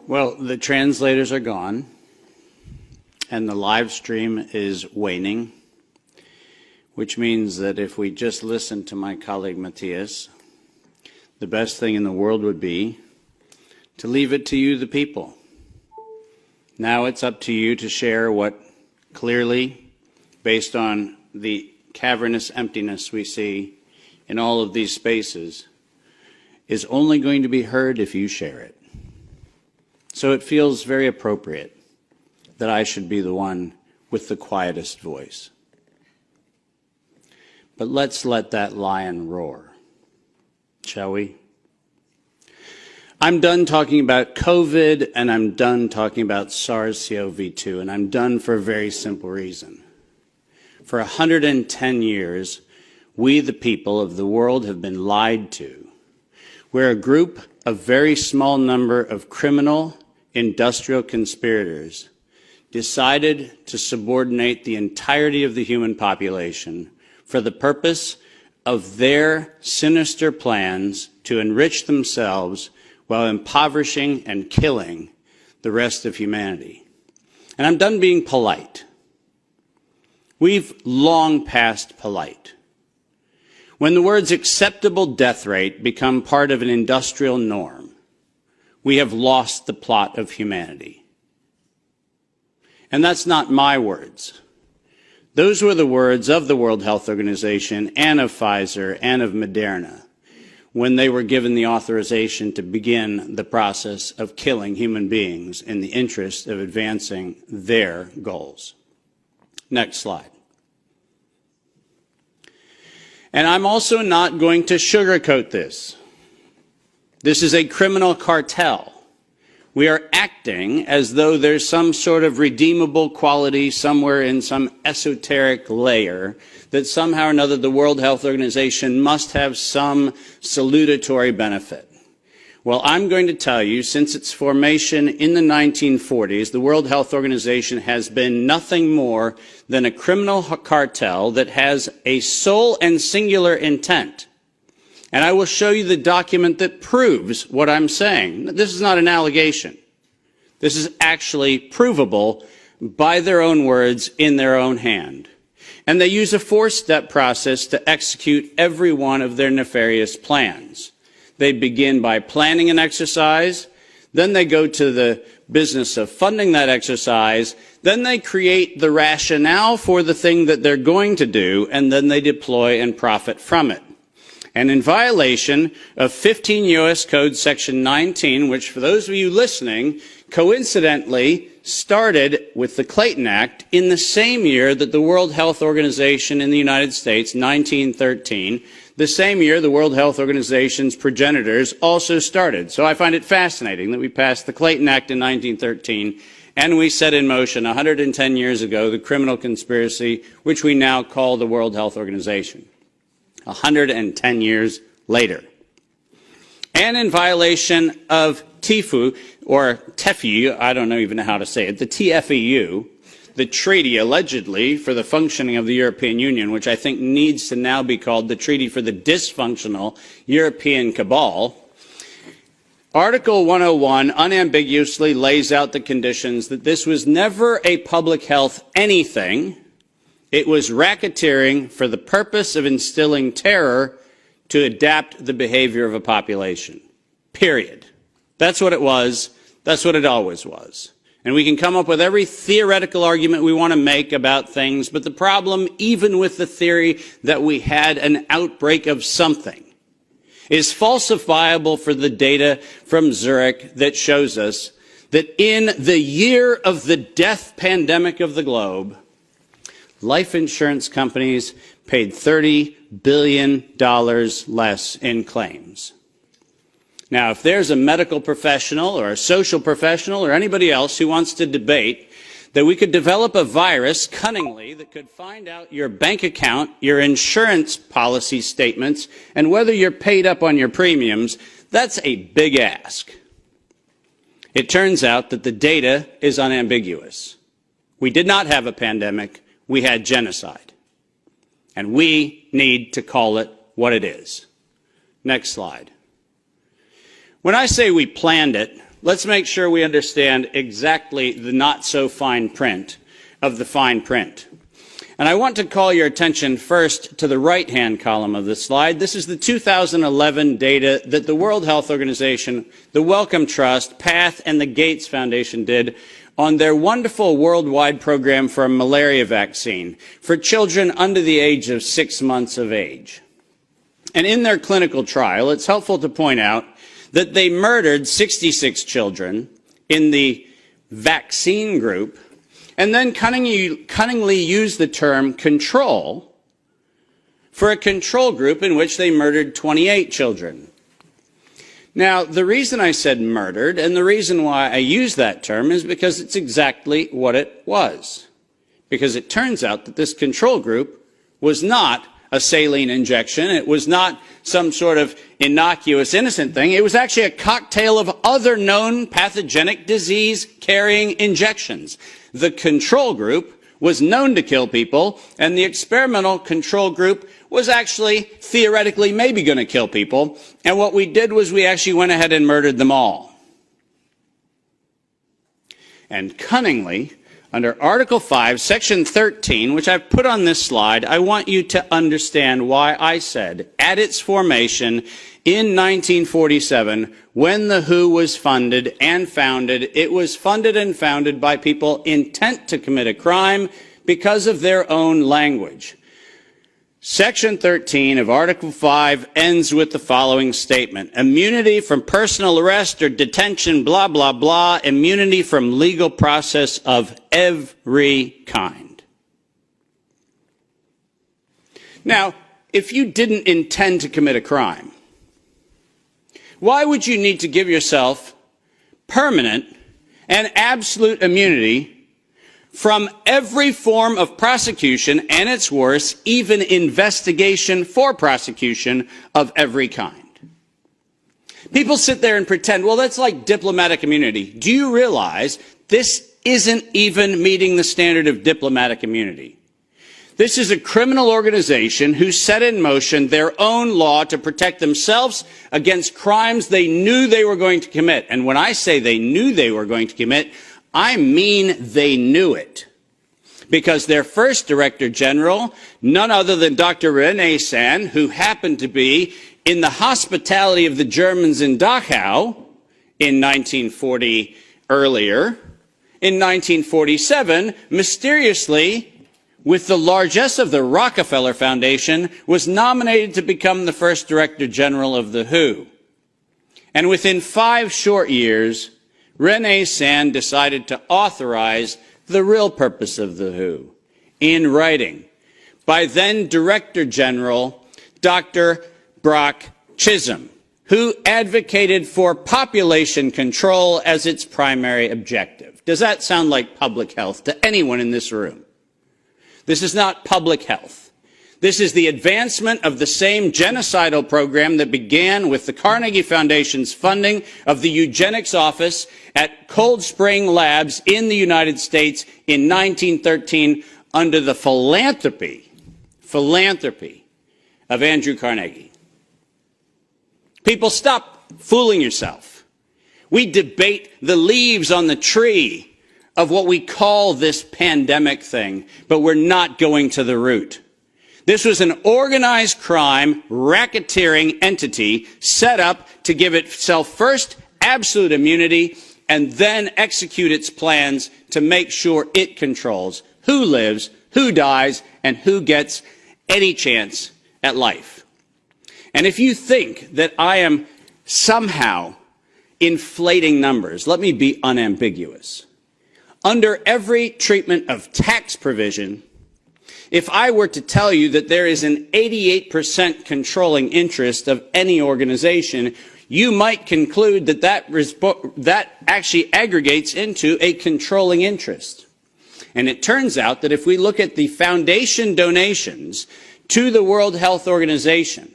Well, the translators are gone, and the live stream is waning, which means that if we just listen to my colleague Matthias, the best thing in the world would be to leave it to you, the people. Now it's up to you to share what clearly, based on the cavernous emptiness we see in all of these spaces, is only going to be heard if you share it. So it feels very appropriate that I should be the one with the quietest voice. But let's let that lion roar, shall we? I'm done talking about COVID, and I'm done talking about SARS-CoV-2, and I'm done for a very simple reason. For 110 years, we, the people of the world, have been lied to. We're a group, a very small number of criminal, industrial conspirators decided to subordinate the entirety of the human population for the purpose of their sinister plans to enrich themselves while impoverishing and killing the rest of humanity. And I'm done being polite. We've long passed polite. When the words acceptable death rate become part of an industrial norm, we have lost the plot of humanity. And that's not my words. Those were the words of the World Health Organization and of Pfizer and of Moderna when they were given the authorization to begin the process of killing human beings in the interest of advancing their goals. Next slide. And I'm also not going to sugarcoat this. This is a criminal cartel. We are acting as though there's some sort of redeemable quality somewhere in some esoteric layer that somehow or another the World Health Organization must have some salutatory benefit. Well, I'm going to tell you, since its formation in the 1940s, the World Health Organization has been nothing more than a criminal cartel that has a sole and singular intent. And I will show you the document that proves what I'm saying. This is not an allegation. This is actually provable by their own words in their own hand. And they use a four-step process to execute every one of their nefarious plans. They begin by planning an exercise, then they go to the business of funding that exercise, then they create the rationale for the thing that they're going to do, and then they deploy and profit from it. And in violation of 15 U.S. Code Section 19, which for those of you listening, coincidentally started with the Clayton Act in the same year that the World Health Organization in the United States, 1913, the same year the World Health Organization's progenitors also started. So I find it fascinating that we passed the Clayton Act in 1913 and we set in motion 110 years ago the criminal conspiracy which we now call the World Health Organization. 110 years later. And in violation of TIFU, or TEFU, I don't even know how to say it, the TFEU, the treaty allegedly for the functioning of the European Union, which I think needs to now be called the Treaty for the Dysfunctional European Cabal. Article 101 unambiguously lays out the conditions that this was never a public health anything. It was racketeering for the purpose of instilling terror to adapt the behavior of a population. Period. That's what it was. That's what it always was. And we can come up with every theoretical argument we want to make about things, but the problem, even with the theory that we had an outbreak of something, is falsifiable for the data from Zurich that shows us that in the year of the death pandemic of the globe, life insurance companies paid $30 billion less in claims. Now, if there's a medical professional or a social professional or anybody else who wants to debate that we could develop a virus cunningly that could find out your bank account, your insurance policy statements, and whether you're paid up on your premiums, that's a big ask. It turns out that the data is unambiguous. We did not have a pandemic. We had genocide. And we need to call it what it is. Next slide. When I say we planned it, let's make sure we understand exactly the not so fine print of the fine print. And I want to call your attention first to the right-hand column of this slide. This is the 2011 data that the World Health Organization, the Wellcome Trust, PATH, and the Gates Foundation did on their wonderful worldwide program for a malaria vaccine for children under the age of 6 months of age. And in their clinical trial, it's helpful to point out that they murdered 66 children in the vaccine group and then cunningly used the term control for a control group in which they murdered 28 children. Now, the reason I said murdered, and the reason why I use that term, is because it's exactly what it was. Because it turns out that this control group was not a saline injection. It was not some sort of innocuous, innocent thing. It was actually a cocktail of other known pathogenic disease-carrying injections. The control group was known to kill people, and the experimental control group was actually theoretically maybe going to kill people. And what we did was we actually went ahead and murdered them all. And cunningly, under Article 5, Section 13, which I've put on this slide, I want you to understand why I said, at its formation in 1947, when the WHO was funded and founded, it was funded and founded by people intent to commit a crime because of their own language. Section 13 of Article 5 ends with the following statement: immunity from personal arrest or detention, blah, blah, blah, immunity from legal process of every kind. Now, if you didn't intend to commit a crime, why would you need to give yourself permanent and absolute immunity from every form of prosecution, and it's worse, even investigation for prosecution of every kind? People sit there and pretend, well, that's like diplomatic immunity. Do you realize this isn't even meeting the standard of diplomatic immunity? This is a criminal organization who set in motion their own law to protect themselves against crimes they knew they were going to commit. And when I say they knew they were going to commit, I mean they knew it. Because their first Director General, none other than Dr. René Sand, who happened to be in the hospitality of the Germans in Dachau in 1940 earlier, in 1947, mysteriously, with the largesse of the Rockefeller Foundation, was nominated to become the first Director General of the WHO. And within 5 short years, René Sand decided to authorize the real purpose of the WHO in writing by then Director General Dr. Brock Chisholm, who advocated for population control as its primary objective. Does that sound like public health to anyone in this room? This is not public health. This is the advancement of the same genocidal program that began with the Carnegie Foundation's funding of the eugenics office at Cold Spring Labs in the United States in 1913 under the philanthropy of Andrew Carnegie. People, stop fooling yourself. We debate the leaves on the tree of what we call this pandemic thing, but we're not going to the root. This was an organized crime, racketeering entity set up to give itself first absolute immunity and then execute its plans to make sure it controls who lives, who dies, and who gets any chance at life. And if you think that I am somehow inflating numbers, let me be unambiguous. Under every treatment of tax provision, if I were to tell you that there is an 88% controlling interest of any organization, you might conclude that that actually aggregates into a controlling interest. And it turns out that if we look at the foundation donations to the World Health Organization,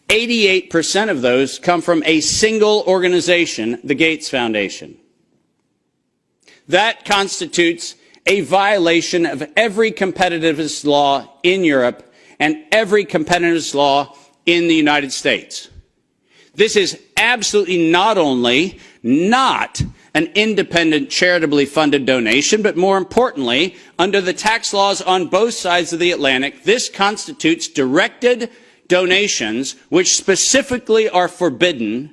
88% of those come from a single organization, the Gates Foundation. That constitutes a violation of every competitiveness law in Europe and every competitiveness law in the United States. This is absolutely not only not an independent, charitably funded donation, but more importantly, under the tax laws on both sides of the Atlantic, this constitutes directed donations which specifically are forbidden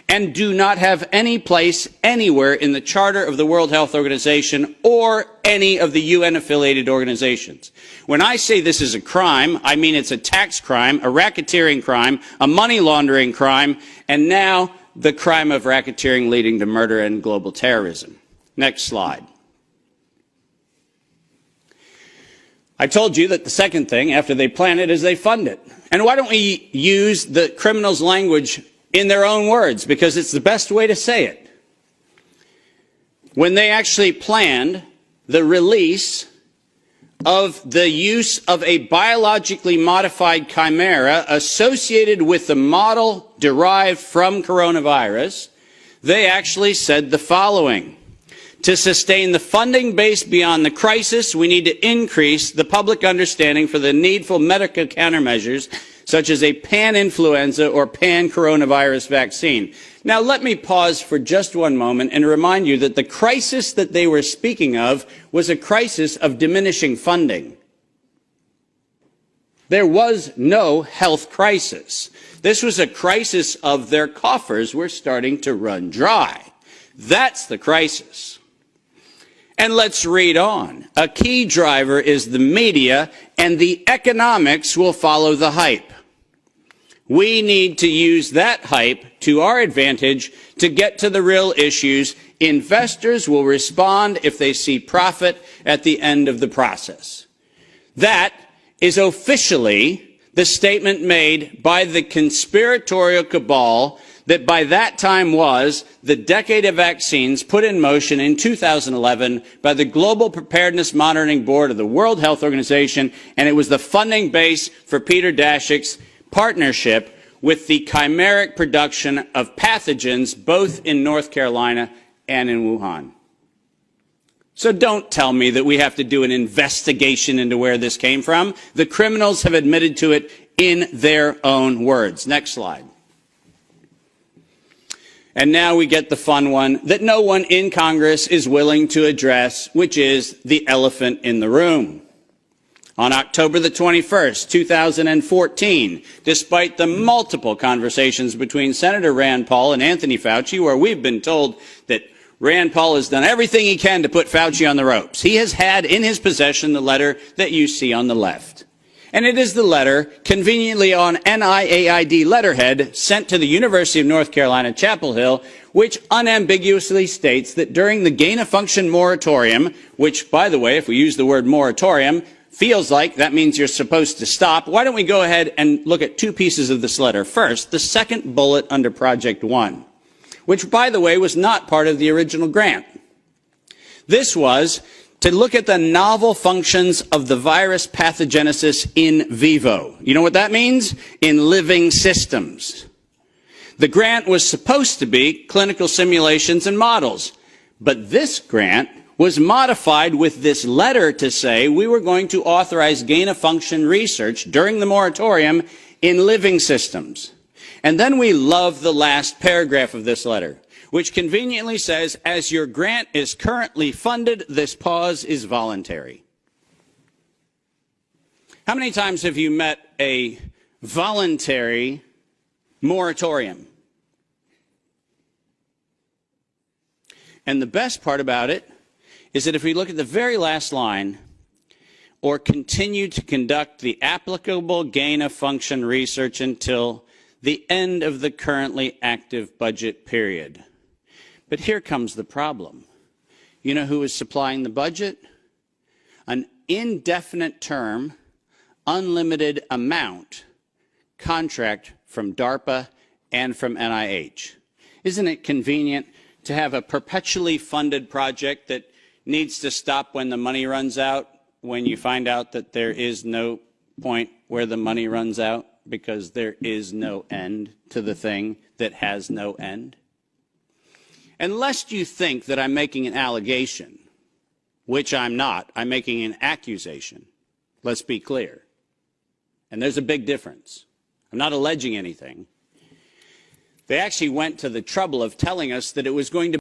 and do not have any place anywhere in the Charter of the World Health Organization or any of the UN-affiliated organizations. When I say this is a crime, I mean it's a tax crime, a racketeering crime, a money laundering crime, and now the crime of racketeering leading to murder and global terrorism. Next slide. I told you that the second thing after they plan it is they fund it. And why don't we use the criminals' language in their own words, because it's the best way to say it. When they actually planned the release of the use of a biologically modified chimera associated with the model derived from coronavirus, they actually said the following: to sustain the funding base beyond the crisis, we need to increase the public understanding for the needful medical countermeasures such as a pan-influenza or pan-coronavirus vaccine. Now, let me pause for just one moment and remind you that the crisis that they were speaking of was a crisis of diminishing funding. There was no health crisis. This was a crisis of their coffers were starting to run dry. That's the crisis. And let's read on. A key driver is the media, and the economics will follow the hype. We need to use that hype to our advantage to get to the real issues. Investors will respond if they see profit at the end of the process. That is officially the statement made by the conspiratorial cabal that by that time was the decade of vaccines put in motion in 2011 by the Global Preparedness Monitoring Board of the World Health Organization, and it was the funding base for Peter Daszak's partnership with the chimeric production of pathogens both in North Carolina and in Wuhan. So don't tell me that we have to do an investigation into where this came from. The criminals have admitted to it in their own words. Next slide. And now we get the fun one that no one in Congress is willing to address, which is the elephant in the room. On October the 21st, 2014, despite the multiple conversations between Senator Rand Paul and Anthony Fauci, where we've been told that Rand Paul has done everything he can to put Fauci on the ropes, he has had in his possession the letter that you see on the left. And it is the letter, conveniently on NIAID letterhead, sent to the University of North Carolina, Chapel Hill, which unambiguously states that during the gain-of-function moratorium, which, by the way, if we use the word moratorium, feels like that means you're supposed to stop. Why don't we go ahead and look at two pieces of this letter. First, the second bullet under Project One, which, by the way, was not part of the original grant. This was to look at the novel functions of the virus pathogenesis in vivo. You know what that means? In living systems. The grant was supposed to be clinical simulations and models, but this grant was modified with this letter to say we were going to authorize gain-of-function research during the moratorium in living systems. And then we love the last paragraph of this letter, which conveniently says, as your grant is currently funded, this pause is voluntary. How many times have you met a voluntary moratorium? And the best part about it is that if we look at the very last line, or continue to conduct the applicable gain-of-function research until the end of the currently active budget period. But here comes the problem. You know who is supplying the budget? An indefinite term, unlimited amount contract from DARPA and from NIH. Isn't it convenient to have a perpetually funded project that needs to stop when the money runs out, when you find out that there is no point where the money runs out because there is no end to the thing that has no end? And lest you think that I'm making an allegation, which I'm not, I'm making an accusation. Let's be clear. And there's a big difference. I'm not alleging anything. They actually went to the trouble of telling us that it was going to